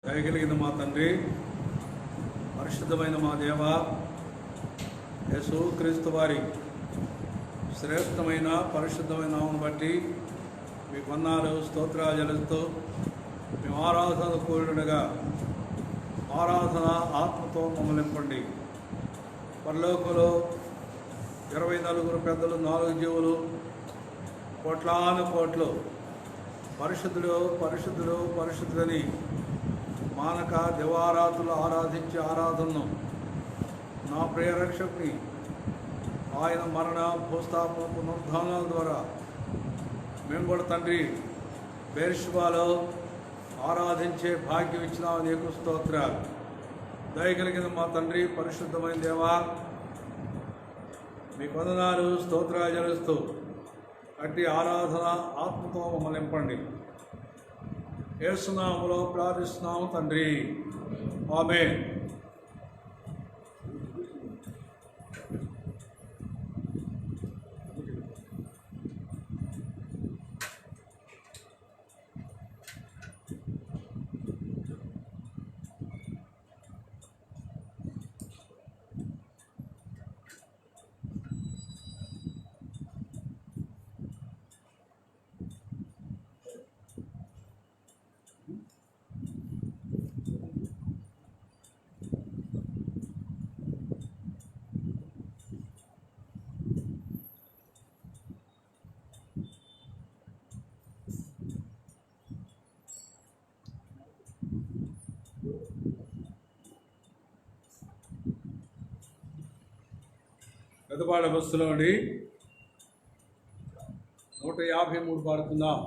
దయగలిగిన మా తండ్రి, పరిశుద్ధమైన మా దేవ, యేసు క్రీస్తు వారి శ్రేష్టమైన పరిశుద్ధమైన నామమును బట్టి మీ వందనాలు స్తోత్రాలు చెల్లిస్తూ మేము ఆరాధన కూడినగా ఆరాధన ఆత్మతో మమ్మల్ని నింపండి. పరలోకంలో 24 పెద్దలు, 4 జీవులు, కోట్లాను కోట్లు పరిశుద్ధుడు పరిశుద్ధుడు పరిశుద్ధులని మానక దివారాతులు ఆరాధించే ఆరాధనను నా ప్రియ రక్షకుని ఆయన మరణ భూస్థాపన పునరుద్ధానాల ద్వారా మేము కూడా తండ్రి బెర్షెబాలో ఆరాధించే భాగ్యం ఇచ్చిన నీకు స్తోత్రాలు. దయగలిగిన మా తండ్రి, పరిశుద్ధమైన దేవా, మీకు వందనాలు స్తోత్రాలు చెల్లిస్తూ అట్టి ఆరాధన ఆత్మతో మమ్మల్ని నింపండి. యేసు నామములో ప్రార్థిస్తున్నాము తండ్రి, ఆమేన్. పెద్దపాడ బస్సులోని 153 పాడుకుందాం.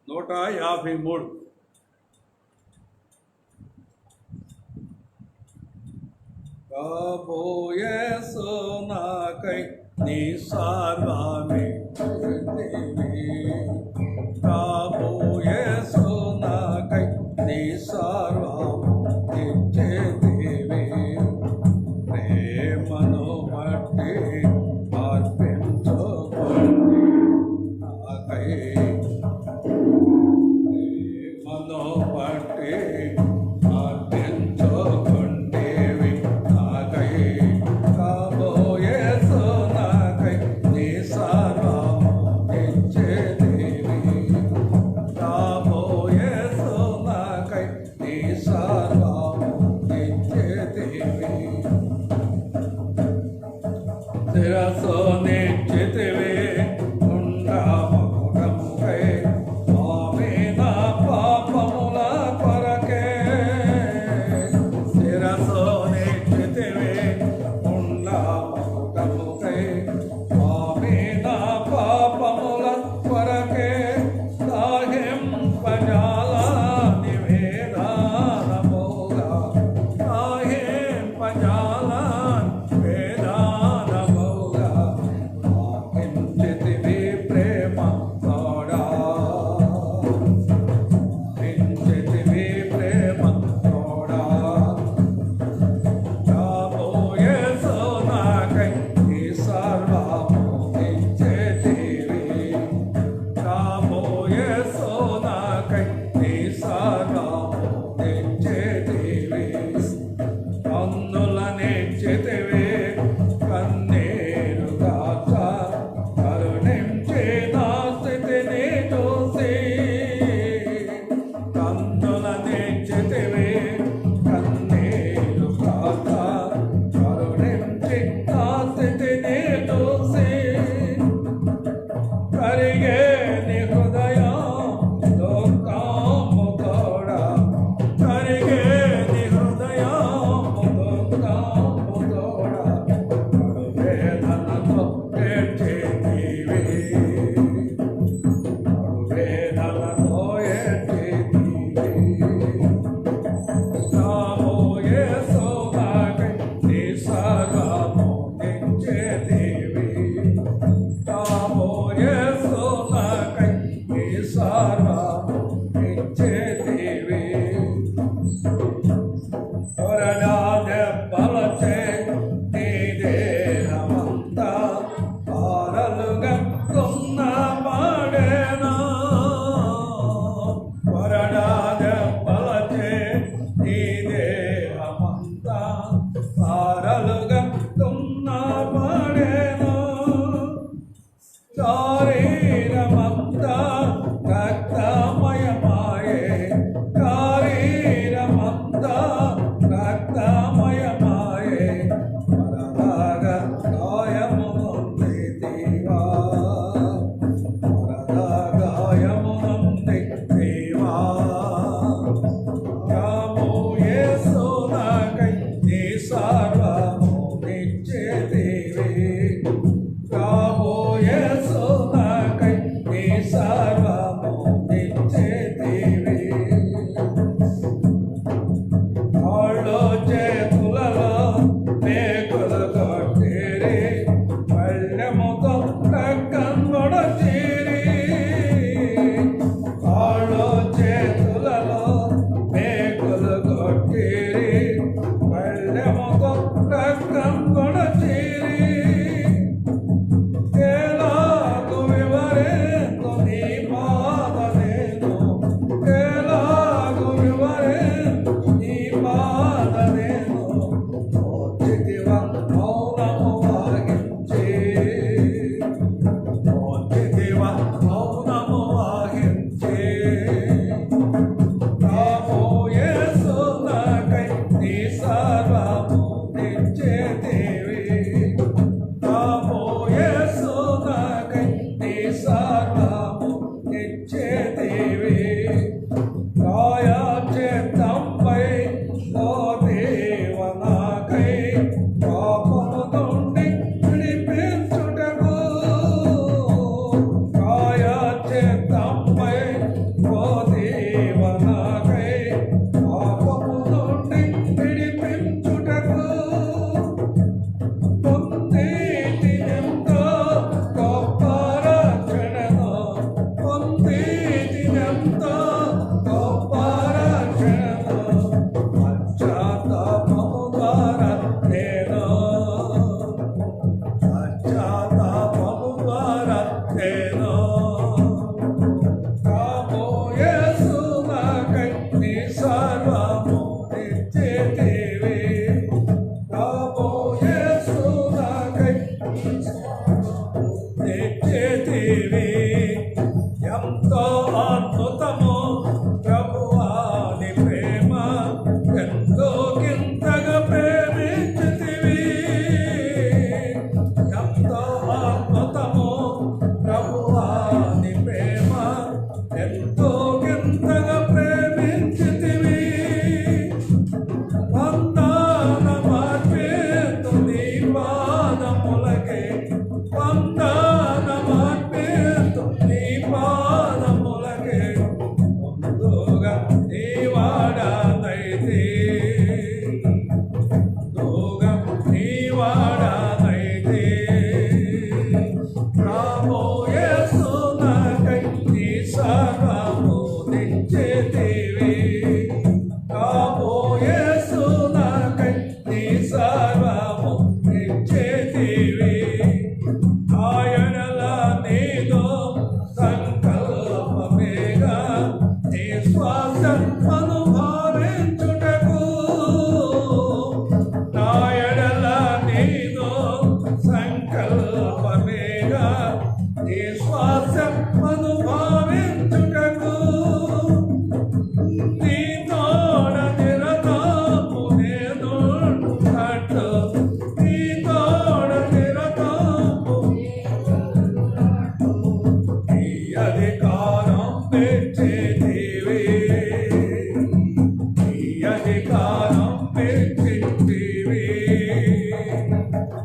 నూట 53. కాబోయేసు నాకై నీ సర్వమే కాబోయేసు నాకై నీ సర్వము ఇచ్చేదేవి ప్రేమను బట్టి అర్పించుకోండి నాకై ప్రేమను బట్టి అర్పించుకోండేవి నాకై కాబోయేసు నాకై నీ సర్వము ఇచ్చేదేవి కాబోయేసు నాకై నీ సర్వము ఇచ్చేదేవి శిరస్సు నిశ్చితివి ఉండమకుటముకై ఆమె నా పాపముల కొరకే శిరస్సు నిశ్చితివి ఉండమకుటముకై ఆమె నా పాపముల కొరకే సాహింపజాల నివేదనముగా సాహింపజాల వేదానముగా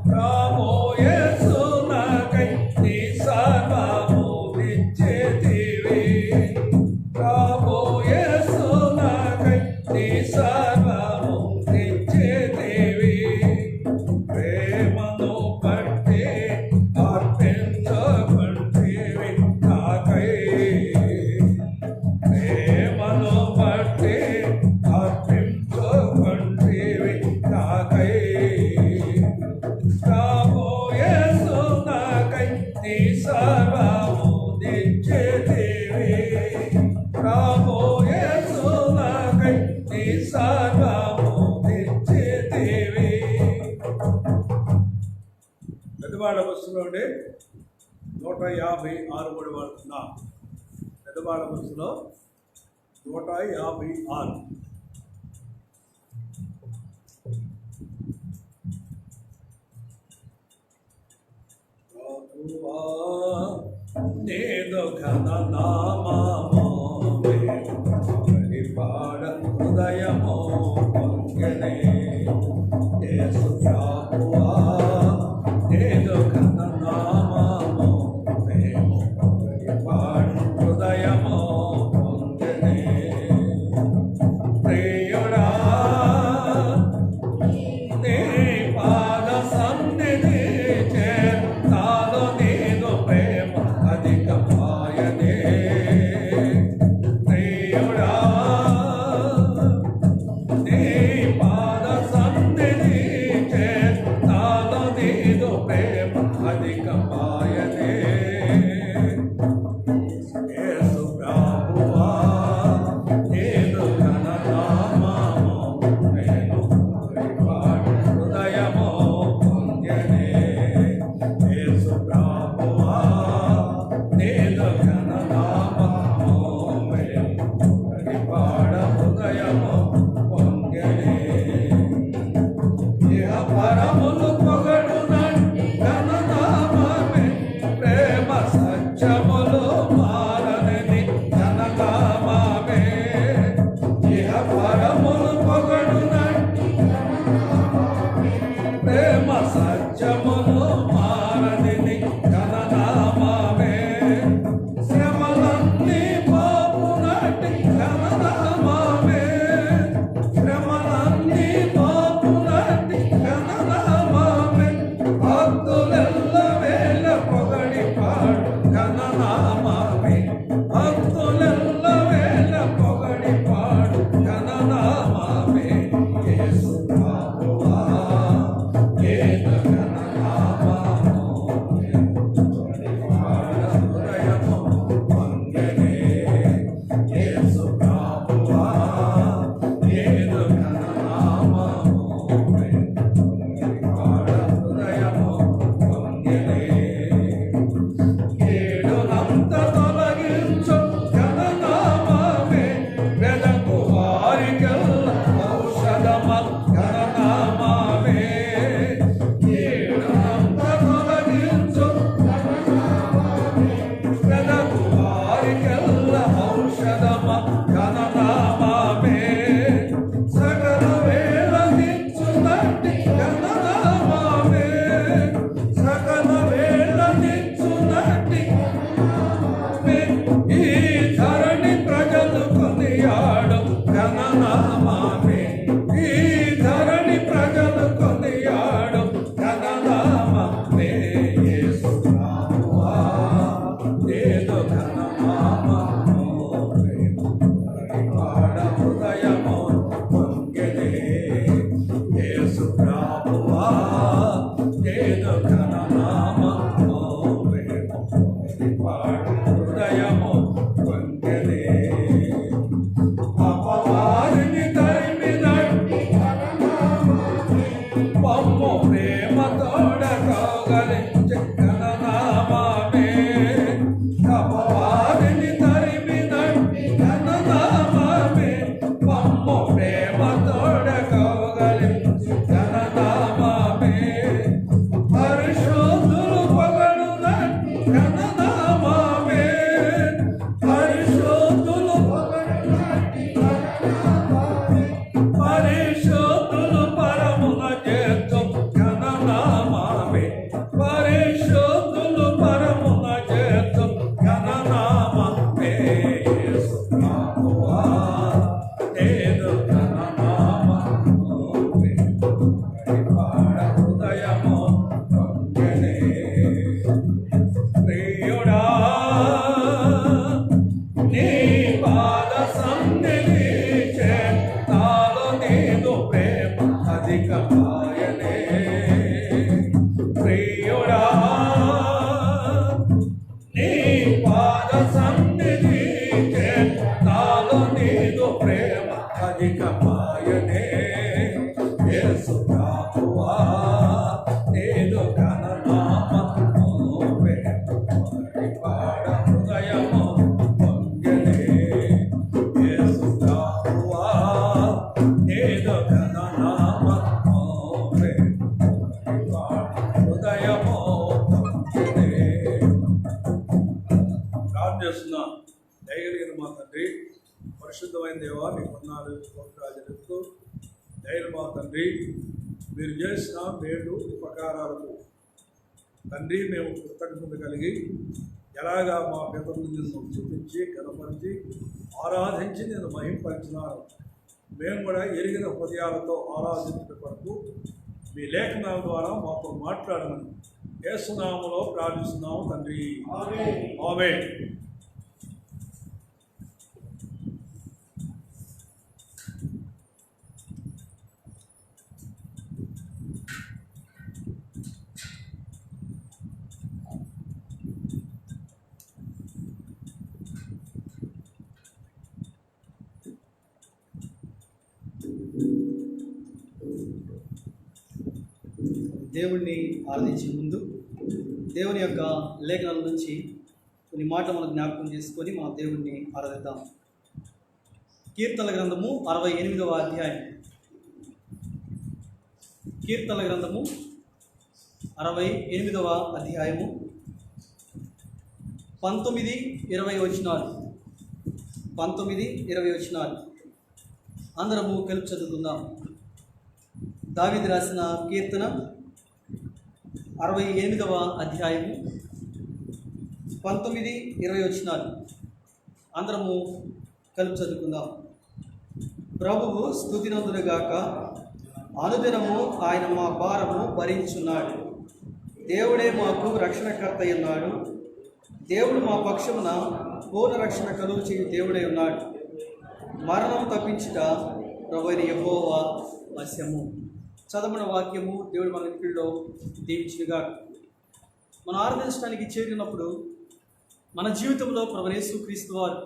రాబోయేసు నాకై నీ సర్వము ఇచ్చేతివి. రాబోయేసు నాకై నీ సర్వము ఇచ్చేతివి. ప్రేమను పట్టి అర్పించబడితివి నాకై. ప్రేమను పట్టి అర్పించబడితివి నాకై. రాబోయేసు నాకై నీ సర్వము ఇచ్చేతివి. రాబోయేసు నాకై నీ సర్వము ఇచ్చేతివి. పెద్దవాళ్ళ బస్సులో 156 కూడా వాడుతున్నా. పెద్దవాళ్ళ బస్సులో 156. ప్రభువా నీదు ఘన నామము పాడ హృదయము పొంగెనే. యేసు ప్రభువా నీదు ఘన నామము పాడ హృదయము పొంగెనే. ప్రియుడా నీ పాద సన్నిధి చేర్తాలో నీదు ప్రేమ అధికమాయనే. ప్రియుడా దేవా మీకు వందనాలు స్తోత్రాలు చెప్తూ ధైర్యమా తండ్రి మీరు చేసిన మేలు ఉపకారాలకు తండ్రి మేము కృతజ్ఞత కలిగి ఎలాగా మా పితరులు నిన్ను చూపించి కనపరిచి ఆరాధించి నేను మహింపరిచినాను. మేము కూడా ఎరిగిన హృదయాలతో ఆరాధించే కొరకు మీ లేఖనాల ద్వారా మాతో మాట్లాడమని యేసు నామములో ప్రార్థిస్తున్నాము తండ్రి. ఆమేన్. దేవుణ్ణి ఆరాధించే ముందు దేవుని యొక్క లేఖనాల నుంచి కొన్ని మాటలు మనం జ్ఞాపకం చేసుకొని మన దేవుణ్ణి ఆరాధిద్దాం. కీర్తనల గ్రంథము 68వ అధ్యాయం. కీర్తనల గ్రంథము 68వ అధ్యాయము 19-20 వచనాలు. 19-20 వచనాలు అందరము కలిపి చదువుకుందాం. దావీదు రాసిన కీర్తన 68వ అధ్యాయము 19-20 వచనాలు అందరము కలిపి చదువుకుందాం. ప్రభువు స్తుతినందునుగాక, అనుదినము ఆయన మా భారము భరించున్నాడు. దేవుడే మాకు రక్షణకర్త అన్నాడు. దేవుడు మా పక్షమున పూర్ణ రక్షణ కలుగు చేయు దేవుడే ఉన్నాడు. మరణం తప్పించుట ప్రభువైన యెహోవా వశము. చదవన వాక్యము దేవుడు మన ఇంటిలో దీవించుగా. మనం ఆరాధించడానికి చేరినప్పుడు మన జీవితంలో ప్రభువైన యేసుక్రీస్తు వారు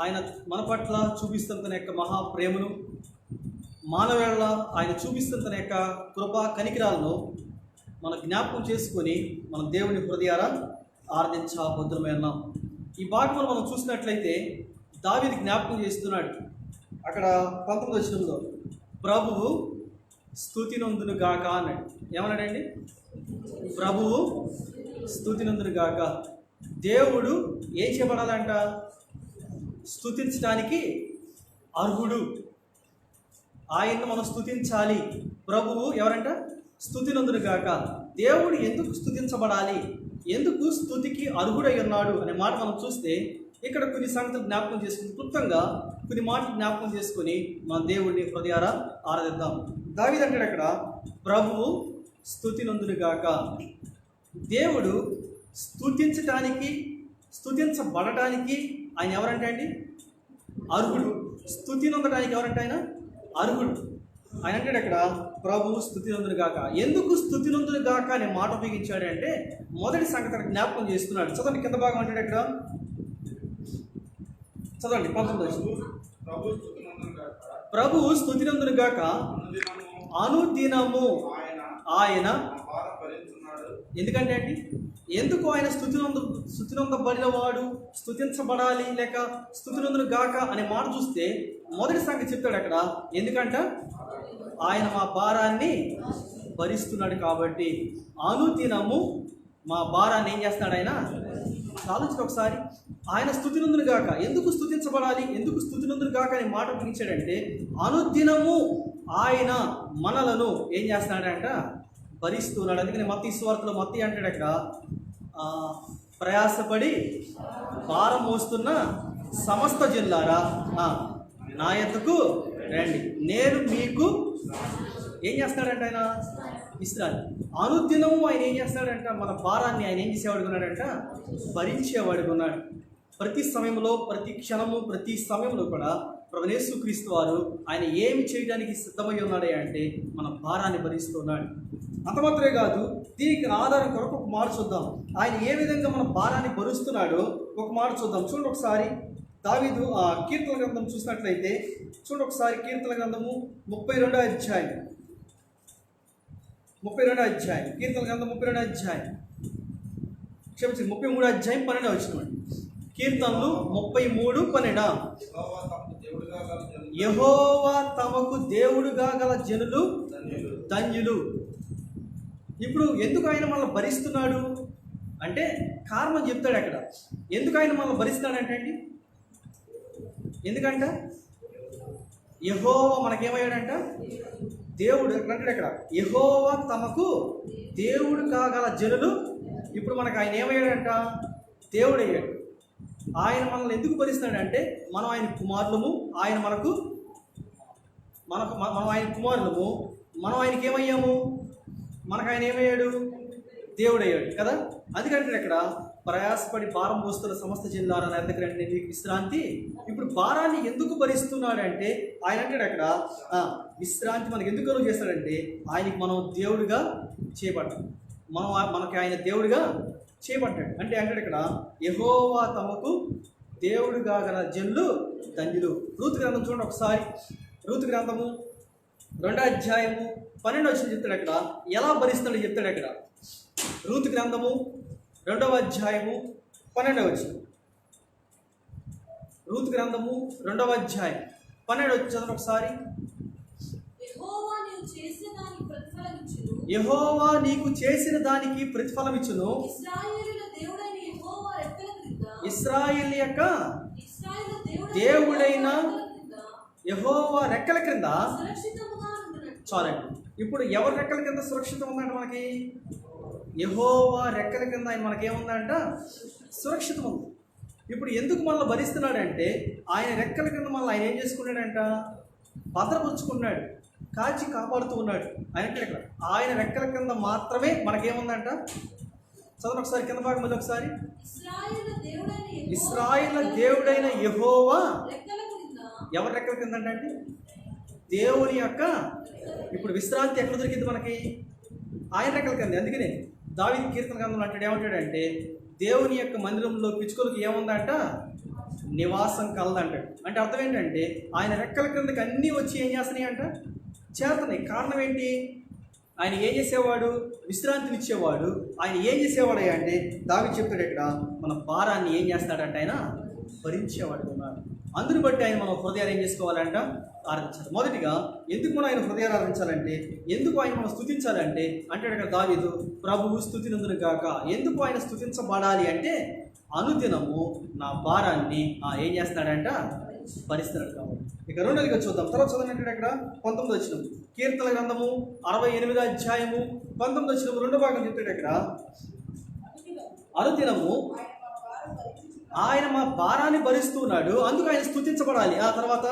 ఆయన మన పట్ల చూపిస్తున్న తన యొక్క మహాప్రేమను, మానవేళ ఆయన చూపిస్తున్న తన యొక్క కృపా కనికరాలను మనం జ్ఞాపకం చేసుకొని మన దేవుని హృదయాల ఆరాధించబోతున్నాం. ఈ భాగంలో మనం చూసినట్లయితే దావీదు జ్ఞాపకం చేస్తున్నాడు. అక్కడ 19వ వచనంలో ప్రభువు స్తుతినందును గాక అన్నాడు. ఏమన్నాడండి? ప్రభువు స్తుతినందును గాక. దేవుడు ఏం చేయబడాలంట? స్తుతించడానికి అర్హుడు. ఆయన్ను మనం స్తుతించాలి. ప్రభువు ఎవరంట? స్తుతినందును గాక. దేవుడు ఎందుకు స్తుతించబడాలి, ఎందుకు స్తుతికి అర్హుడై ఉన్నాడు అనే మాట మనం చూస్తే ఇక్కడ కొన్ని సంగతులు జ్ఞాపకం చేసుకుని, క్లుప్తంగా కొన్ని మాటలు జ్ఞాపకం చేసుకొని మన దేవుడిని హృదయారా ఆరాధిద్దాం. దావీదు అంటాడు అక్కడ, ప్రభువు స్తుతినందును గాక. దేవుడు స్తుతించటానికి, స్తుతించబడటానికి ఆయన ఎవరంటే అండి? అర్హుడు. స్తుతి నొందడానికి ఎవరంటే ఆయన? అర్హుడు. ఆయన అంటాడు అక్కడ, ప్రభువు స్తుతినందును గాక. ఎందుకు స్తుతినందును గాక అనే మాట ఉపయోగించాడు అంటే మొదటి సంగతి జ్ఞాపకం చేస్తున్నాడు. చదవండి, కింద భాగం అంటాడు అక్కడ, చదవండి 19. ప్రభువు స్తుతినందును గాక, అనుదినము ఆయన. ఎందుకంటే అండి, ఎందుకు ఆయన స్తుతినందబడిన వాడు, స్తుతించబడాలి లేక స్తుతినందును గాక అనే మాట చూస్తే మొదటి సంగతి చెప్తాడు అక్కడ. ఎందుకంట? ఆయన మా భారాన్ని భరిస్తున్నాడు కాబట్టి. అనుదినము మా భారాన్ని ఏం చేస్తున్నాడు ఆయన? ఆలోచన ఒకసారి. ఆయన స్తుతినందును గాక. ఎందుకు స్తుతించబడాలి, ఎందుకు స్తుతినందును గాక అనే మాట ఉపయోగించాడంటే అనుదినము ఆయన మనలను ఏం చేస్తున్నాడంట? భరిస్తున్నాడు. అందుకని మత్తయి సువార్తలో మత్తయి అంటాడు అక్కడ, ప్రయాసపడి భారం మోస్తున్న సమస్త జనులారా నా యొద్దకు రండి, నేను మీకు ఏం చేస్తాడంట? ఆయన విశ్రాంతి. అనుదినము ఆయన ఏం చేస్తాడంట? మన భారాన్ని ఆయన ఏం చేసేవాడుగా ఉన్నాడంట? భరించేవాడుగా ఉన్నాడు. ప్రతి సమయంలో, ప్రతి క్షణము, ప్రతి సమయంలో కూడా ప్రభువైన యేసుక్రీస్తు వారు ఆయన ఏమి చేయడానికి సిద్ధమై ఉన్నాడే అంటే మన భారాన్ని భరిస్తున్నాడు. అంత మాత్రమే కాదు, దీనికి ఆధారం కొరకు ఒక మాట చూద్దాం. ఆయన ఏ విధంగా మన భారాన్ని భరుస్తున్నాడో ఒక మాట చూద్దాం. చూడండి ఒకసారి, దావీదు కీర్తన గ్రంథం చూసినట్లయితే చూడండి ఒకసారి. కీర్తన గ్రంథము 32వ అధ్యాయం. 32వ అధ్యాయం. కీర్తన గ్రంథం 32వ అధ్యాయం, క్షమించండి 33వ అధ్యాయం 12వ వచనం. కీర్తనలు 33:12. యెహోవా తమకు దేవుడుగా గల జనులు ధన్యులు. ఇప్పుడు ఎందుకు ఆయన మనల్ని భరిస్తున్నాడు అంటే కారణం చెప్తాడు అక్కడ. ఎందుకు ఆయన మనల్ని భరిస్తున్నాడు అంటే అండి, ఎందుకంట యెహోవా మనకేమయ్యాడంట? దేవుడు. అంటాడు ఇక్కడ యెహోవా తమకు దేవుడు కాగల జనులు. ఇప్పుడు మనకు ఆయన ఏమయ్యాడంట? దేవుడు అయ్యాడు. ఆయన మనల్ని ఎందుకు భరిస్తున్నాడంటే మనం ఆయన కుమారులము, ఆయన మనం ఆయన కుమారులము, మనం ఆయనకి ఏమయ్యాము? మనకు ఆయన ఏమయ్యాడు? దేవుడు అయ్యాడు కదా. అందుకంటే ఇక్కడ ప్రయాసపడి భారం మోస్తున్న సమస్త జిల్లాల దగ్గర నీకు విశ్రాంతి. ఇప్పుడు భారాన్ని ఎందుకు భరిస్తున్నాడంటే ఆయన అంటాడు అక్కడ విశ్రాంతి మనకు ఎందుకు కలుగు చేస్తాడంటే ఆయనకి మనం దేవుడిగా చేయబడ్డాం, మనకి ఆయన దేవుడిగా చేయబడ్డాడు. అంటే అంటాడు ఇక్కడ యెహోవా తమకు దేవుడుగా గల జనులు ధన్యులు. రూతు గ్రంథం చూడండి ఒకసారి. రూతు గ్రంథము 2వ అధ్యాయము 12వ వచనం చెప్తాడు అక్కడ ఎలా భరిస్తాడో చెప్తాడు అక్కడ. రూతు గ్రంథము 2వ అధ్యాయము 12వ వచనం. రూతు గ్రంథము 2వ అధ్యాయం 12వ వచనం ఒకసారి. యెహోవా నీకు చేసిన దానికి ప్రతిఫలమిచ్చును. ఇశ్రాయేలు యొక్క దేవుడైన యెహోవా రెక్కల క్రింద. చాలండి. ఇప్పుడు ఎవరి రెక్కల కింద సురక్షితం ఉందంట మనకి? యెహోవా రెక్కల కింద ఆయన మనకేముందంట? సురక్షితం ఉంది. ఇప్పుడు ఎందుకు మనల్ని భరిస్తున్నాడంటే ఆయన రెక్కల కింద మనల్ని ఆయన ఏం చేసుకున్నాడంట? భద్రపరుచుకున్నాడు, కాచి కాపాడుతూ ఉన్నాడు. ఆయన రెక్కల కింద మాత్రమే మనకేముందంట? చదవండి ఒకసారి కింద భాగం మళ్ళీ ఒకసారి. ఇశ్రాయేలు దేవుడైన యెహోవా ఎవరి రెక్కల కింద అంటే దేవుని యొక్క. ఇప్పుడు విశ్రాంతి ఎక్కడ దొరికింది మనకి? ఆయన రెక్కల కింద. అందుకనే దావీదు కీర్తన గ్రంథంలో అంటాడు, ఏమంటాడంటే దేవుని యొక్క మందిరంలో పిచ్చుకలకు ఏముందంట? నివాసం కలదంటాడు. అంటే అర్థం ఏంటంటే ఆయన రెక్కల కిందకి అన్నీ వచ్చి ఏం చేస్తున్నాయి అంట? చేస్తున్నాయి. కారణం ఏంటి? ఆయన ఏం చేసేవాడు? విశ్రాంతినిచ్చేవాడు. ఆయన ఏం చేసేవాడు అంటే దావీదు చెప్తాడు ఇక్కడ మన భారాన్ని ఏం చేస్తాడంటే ఆయన భరించేవాడు ఉన్నాడు. అందుని బట్టి ఆయన మనం హృదయాలు ఏం చేసుకోవాలంట? ఆరాధించాలి. మొదటిగా ఎందుకు మనం ఆయన హృదయాలు ఆరాధించాలంటే, ఎందుకు ఆయన మనం స్తుతించాలంటే అంటాడు ఇక్కడ దావీదు ప్రభువు స్తుతినందును గాక. ఎందుకు ఆయన స్తుతించబడాలి అంటే అనుదినము నా భారాన్ని ఏం చేస్తాడంట? భరిస్తున్నాడు కాబట్టి. ఇక రెండోదిగా చూద్దాం. తర్వాత చదవండి ఇక్కడ 19వ వచనం. కీర్తన గ్రంథము 68వ అధ్యాయము 19వ వచనం 2వ భాగం చెప్తాడు ఇక్కడ అనుదినము ఆయన మా భారాన్ని భరిస్తున్నాడు, అందుకు ఆయన స్తుతించబడాలి. ఆ తర్వాత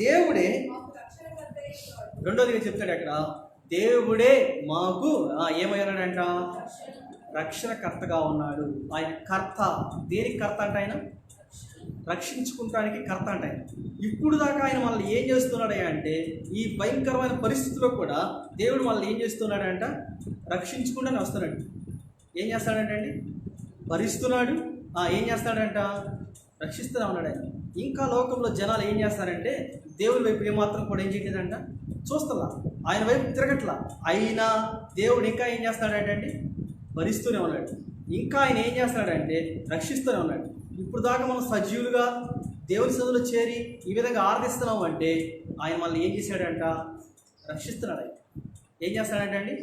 దేవుడే రెండోదిగా చెప్తాడు అక్కడ దేవుడే మాకు ఏమయ్యాడంట? రక్షణకర్తగా ఉన్నాడు. ఆయన కర్త. దేనికి కర్త అంటే ఆయన? రక్షించుకుంటానికి కర్త అంటే ఆయన. ఇప్పుడు దాకా ఆయన మనల్ని ఏం చేస్తున్నాడు అంటే ఈ భయంకరమైన పరిస్థితుల్లో కూడా దేవుడు మనల్ని ఏం చేస్తున్నాడంట? రక్షించుకుంటానే వస్తున్నాడు. ఏం చేస్తాడంటే అండి? భరిస్తున్నాడు. ఏం చేస్తాడంట? రక్షిస్తూనే ఉన్నాడు ఆయన. ఇంకా లోకంలో జనాలు ఏం చేస్తారంటే దేవుడి వైపు ఏమాత్రం కూడా ఏం చేయలేదంట? చూస్తలా, ఆయన వైపు తిరగట్లా. అయినా దేవుడు ఇంకా ఏం చేస్తాడంటే అండి? భరిస్తూనే ఉన్నాడు. ఇంకా ఆయన ఏం చేస్తాడంటే రక్షిస్తూనే ఉన్నాడు. ఇప్పుడు దాకా మనం సజీవులుగా దేవుని సన్నిధిలో చేరి ఈ విధంగా ఆరాధిస్తున్నాం అంటే ఆయన మనల్ని ఏం చేశాడంట? రక్షిస్తున్నాడు. ఆయన ఏం చేస్తాడంటే అండి?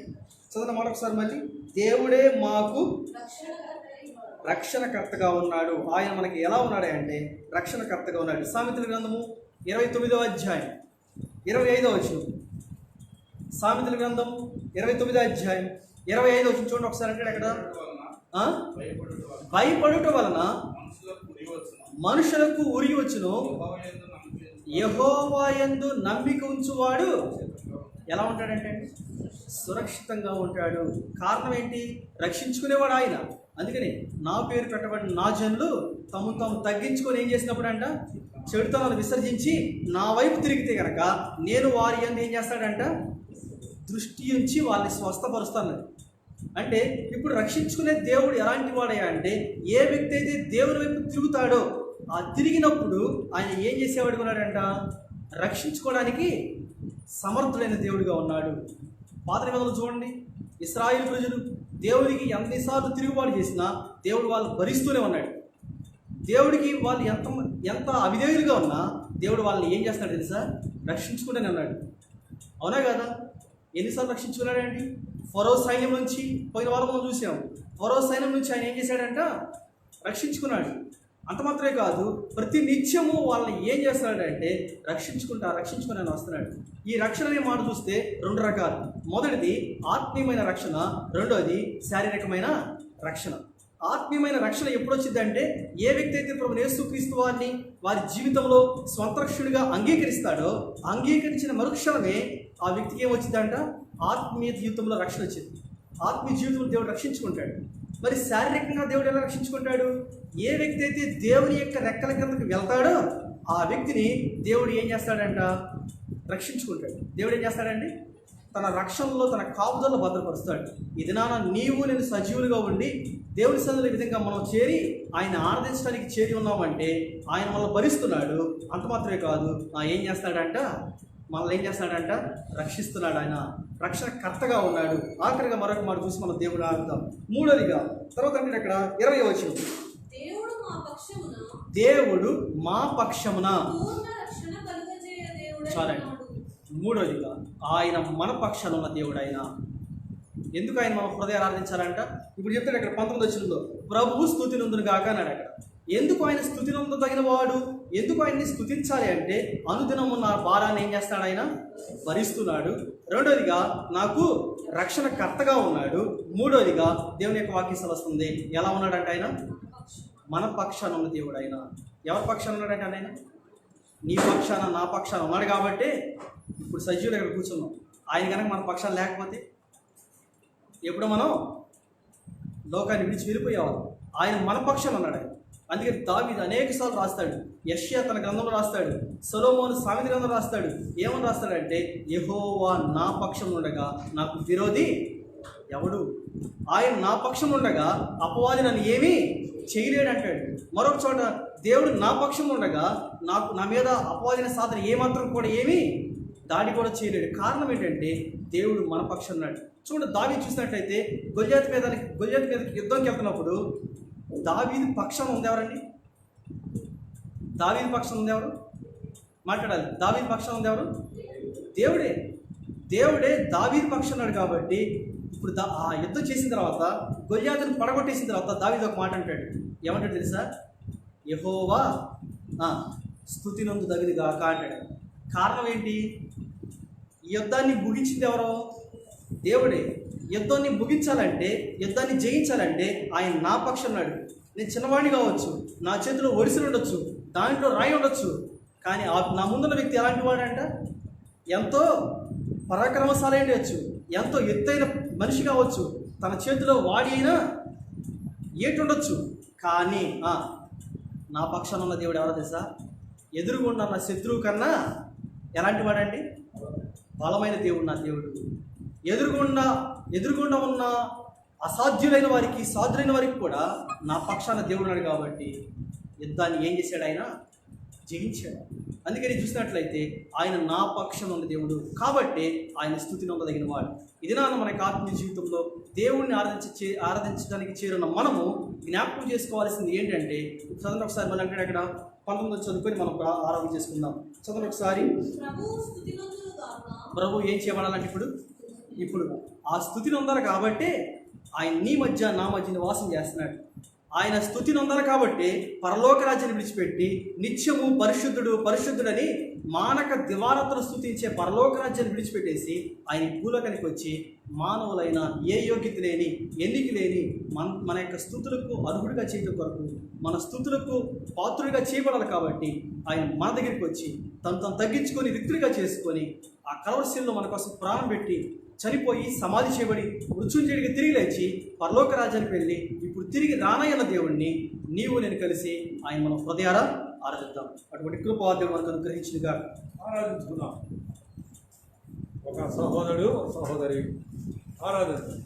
చదువున మాట ఒకసారి మళ్ళీ. దేవుడే మాకు రక్షణకర్తగా ఉన్నాడు. ఆయన మనకి ఎలా ఉన్నాడు అంటే రక్షణకర్తగా ఉన్నాడు. సామెతల గ్రంథము 29వ అధ్యాయం 25వ వచనం. సామెతల గ్రంథం 29వ అధ్యాయం 25వ వచనం చూడండి ఒకసారి. అంటే అక్కడ భయపడుట వలన మనుషులకు ఉరి వచ్చును, యెహోవా యందు నమ్మిక ఉంచువాడు ఎలా ఉంటాడంటే సురక్షితంగా ఉంటాడు. కారణం ఏంటి? రక్షించుకునేవాడు ఆయన. అందుకని నా పేరు పెట్టబడిన నా జనులు తాము తగ్గించుకొని ఏం చేసినప్పుడు అంట చెడుతనాలు విసర్జించి నా వైపు తిరిగితే కనుక నేను వారి యందు ఏం చేస్తాడంట? దృష్టి ఉంచి వాళ్ళని స్వస్థపరుస్తాను. అంటే ఇప్పుడు రక్షించుకునే దేవుడు ఎలాంటి వాడయ్యా అంటే ఏ వ్యక్తి అయితే దేవుని వైపు తిరుగుతాడో ఆ తిరిగినప్పుడు ఆయన ఏం చేసేవాడుగా ఉన్నాడంట? రక్షించుకోవడానికి సమర్థుడైన దేవుడిగా ఉన్నాడు. పాత నిబంధనలు చూడండి. ఇశ్రాయేలు ప్రజలు దేవుడికి ఎన్నిసార్లు తిరుగుబాటు చేసినా దేవుడు వాళ్ళు భరిస్తూనే ఉన్నాడు. దేవుడికి వాళ్ళు ఎంత అవిధేయులుగా ఉన్నా దేవుడు వాళ్ళని ఏం చేస్తాడు తెలుసా? రక్షించుకుంటూనే ఉన్నాడు. అవునా కదా? ఎన్నిసార్లు రక్షించుకున్నాడండి? ఫరో సైన్యం నుంచి పోయిన వారం మనం చూసాం. ఫరో సైన్యం నుంచి ఆయన ఏం చేశాడంట? రక్షించుకున్నాడు. అంత మాత్రమే కాదు, ప్రతి నిత్యము వాళ్ళని ఏం చేస్తున్నాడంటే రక్షించుకుని వస్తున్నాడు. ఈ రక్షణ అనే మాట చూస్తే 2 రకాలు. మొదటిది ఆత్మీయమైన రక్షణ, రెండోది శారీరకమైన రక్షణ. ఆత్మీయమైన రక్షణ ఎప్పుడు వచ్చిందంటే, ఏ వ్యక్తి అయితే ప్రభువు యేసుక్రీస్తు వారిని వారి జీవితంలో స్వంత రక్షకుడిగా అంగీకరిస్తాడో, అంగీకరించిన మరుక్షణమే ఆ వ్యక్తికి ఏమొచ్చిందంట? ఆత్మీయ జీవితంలో రక్షణ వచ్చింది. ఆత్మీయ జీవితంలో దేవుడు రక్షించుకుంటాడు. మరి శారీరకంగా దేవుడు ఎలా రక్షించుకుంటాడు? ఏ వ్యక్తి అయితే దేవుని యొక్క రెక్కల కిందకు వెళ్తాడో ఆ వ్యక్తిని దేవుడు ఏం చేస్తాడంట? రక్షించుకుంటాడు. దేవుడు ఏం చేస్తాడండి? తన రక్షణలో, తన కాపుదలను భద్రపరుస్తాడు. ఈ దినాన నీవు నేను సజీవులుగా ఉండి దేవుని సన్నిధిలో ఈ విధంగా మనం చేరి ఆయన ఆరాధించడానికి చేరి ఉన్నామంటే ఆయన మనల్ని భరిస్తున్నాడు. అంత మాత్రమే కాదు, ఏం చేస్తాడంట? మనల్ని ఏం చేస్తాడంట? రక్షిస్తున్నాడు. ఆయన రక్షణ కర్తగా ఉన్నాడు. ఆఖరిగా మరొక మాట చూసి మనం దేవుడు ఆడుతాం. మూడోదిగా తర్వాత అంటే ఇక్కడ 20వ వచనం, దేవుడు మా పక్షమున. చాలండి. మూడోదిగా ఆయన మన పక్షాన ఉన్న దేవుడు. ఆయన ఎందుకు ఆయన మన హృదయ ఆరాధించాలంట? ఇప్పుడు చెప్తాడు అక్కడ 19వ వచనంలో, ప్రభువు స్తుతి నందును గాక అన్నాడు. అక్కడ ఎందుకు ఆయన స్తుతి నందదగిన వాడు? ఎందుకు ఆయన్ని స్తుతించాలి అంటే, అనుదినము నా భారాన్ని ఏం చేస్తాడు? ఆయన భరిస్తున్నాడు. రెండోదిగా నాకు రక్షణ కర్తగా ఉన్నాడు. మూడోదిగా దేవుని యొక్క వాక్యం వస్తుంది. ఎలా ఉన్నాడంటే ఆయన మన పక్షాన ఉన్న దేవుడు. ఆయన ఎవరి పక్షాన ఉన్నాడంటే ఆయన నీ పక్షాన, నా పక్షాన ఉన్నాడు. కాబట్టి ఇప్పుడు సజీవులు ఇక్కడ కూర్చున్నాం. ఆయన కనుక మన పక్షాన లేకపోతే ఎప్పుడు మనం లోకాన్ని విడిచి వెళ్ళిపోయేవాళ్ళం. ఆయన మన పక్షాన ఉన్నాడు. ఆయన అందుకే దావీదు అనేక సార్లు రాస్తాడు. యెషయా తన గ్రంథంలో రాస్తాడు. సొలొమోను సామెత గ్రంథంలో రాస్తాడు. ఏమని రాస్తాడంటే, యెహోవా నా పక్షం ఉండగా నాకు విరోధి ఎవడు? ఆయన నా పక్షం ఉండగా అపవాది నన్ను ఏమీ చేయలేడు అంటాడు. మరొక చోట దేవుడు నా పక్షం ఉండగా నా మీద అపవాదిన సాధన ఏమాత్రం కూడా ఏమీ దాడి కూడా చేయలేడు. కారణం ఏంటంటే దేవుడు మన పక్షం ఉన్నాడు. చూడండి, దావీదు చూసినట్లయితే గొల్యాతు మీదకి యుద్ధంకి వెళ్తున్నప్పుడు దావీదు పక్షం ఉంది ఎవరండి? దావీదు పక్షం ఉంది ఎవరు? మాట్లాడాలి. దావీదు పక్షం ఉంది ఎవరు? దేవుడే దావీదు పక్షం ఉన్నాడు. కాబట్టి ఇప్పుడు ఆ యుద్ధం చేసిన తర్వాత, గొల్యాతును పడగొట్టేసిన తర్వాత దావీదు ఒక మాట అంటాడు. ఏమంటాడు తెలుసా? యెహోవా స్తుతి నందదగిన గాక అంటాడు. కారణం ఏంటి? ఈ యుద్ధాన్ని ముగించింది ఎవరో? దేవుడే. యుద్ధాన్ని ముగించాలంటే, యుద్ధాన్ని జయించాలంటే ఆయన నా పక్షం ఉన్నాడు. నేను చిన్నవాడిని కావచ్చు, నా చేతిలో ఒడిసెలు ఉండొచ్చు, దాంట్లో రాయి ఉండొచ్చు, కానీ నా ముందున్న వ్యక్తి ఎలాంటి వాడంట? ఎంతో పరాక్రమశాలి ఉండొచ్చు, ఎంతో ఎత్తైన మనిషి కావచ్చు, తన చేతిలో వాడి అయినా ఏటి ఉండొచ్చు, కానీ నా పక్షాన ఉన్న దేవుడు ఎవరో తెలుసా? ఎదురుగుండా నా శత్రువు కన్నా ఎలాంటి వాడండి? బలమైన దేవుడు నా దేవుడు. ఎదురుగుండా ఉన్న అసాధ్యులైన వారికి, సాధ్యులైన వారికి కూడా నా పక్షాన దేవుడు ఉన్నాడు. కాబట్టి యుద్ధాన్ని ఏం చేశాడు? ఆయన జయించాడు. అందుకని చూసినట్లయితే ఆయన నా పక్షం ఉన్న దేవుడు. కాబట్టి ఆయన స్తుతి నొందదగిన వాడు. ఇది మనకి ఆత్మీయ జీవితంలో దేవుణ్ణి ఆరాధించడానికి చేరున్న మనము జ్ఞాపకం చేసుకోవాల్సింది ఏంటంటే, చదవండి ఒకసారి. మళ్ళీ అంటే అక్కడ 19 చదువుకొని మనం ఆరాధన చేసుకుందాం. చదవండి ఒకసారి. ప్రభు ఏం చేయబడాలంటే ఇప్పుడు ఆ స్థుతి నొందాలి. కాబట్టి ఆయన నీ మధ్య నా మధ్య నివాసం చేస్తున్నాడు. ఆయన స్తుతి నొందాలి కాబట్టి పరలోక రాజ్యాన్ని విడిచిపెట్టి నిత్యము పరిశుద్ధుడని మానక దివారాత్రులు స్తుతించే పరలోక రాజ్యాన్ని విడిచిపెట్టేసి ఆయన భూలోకానికి వచ్చి మానవులైన ఏ యోగ్యత లేని, ఎన్నిక లేని మన యొక్క స్తుతులకు అర్హుడిగా చేయడం కొరకు, మన స్తుతులకు పాత్రుడిగా చేయబడాలి. కాబట్టి ఆయన మన దగ్గరికి వచ్చి తను తగ్గించుకొని రిక్తుడిగా చేసుకొని ఆ కలవరిశీల్లో మన కోసం ప్రాణం పెట్టి చనిపోయి సమాధి చేయబడి మృత్యుంజయుడికి తిరిగి లేచి పరలోక రాజ్యానికి వెళ్ళి ఇప్పుడు తిరిగి రానయ్యన్న దేవుణ్ణి నీవు నేను కలిసి ఆయన మనం హృదయారా ఆరాధిద్దాం. అటువంటి కృపాదేవుడు మనకు అనుగ్రహించినగా ఆరాధించుకున్నాం. ఒక సహోదరుడు, ఒక సహోదరి ఆరాధిద్దాం.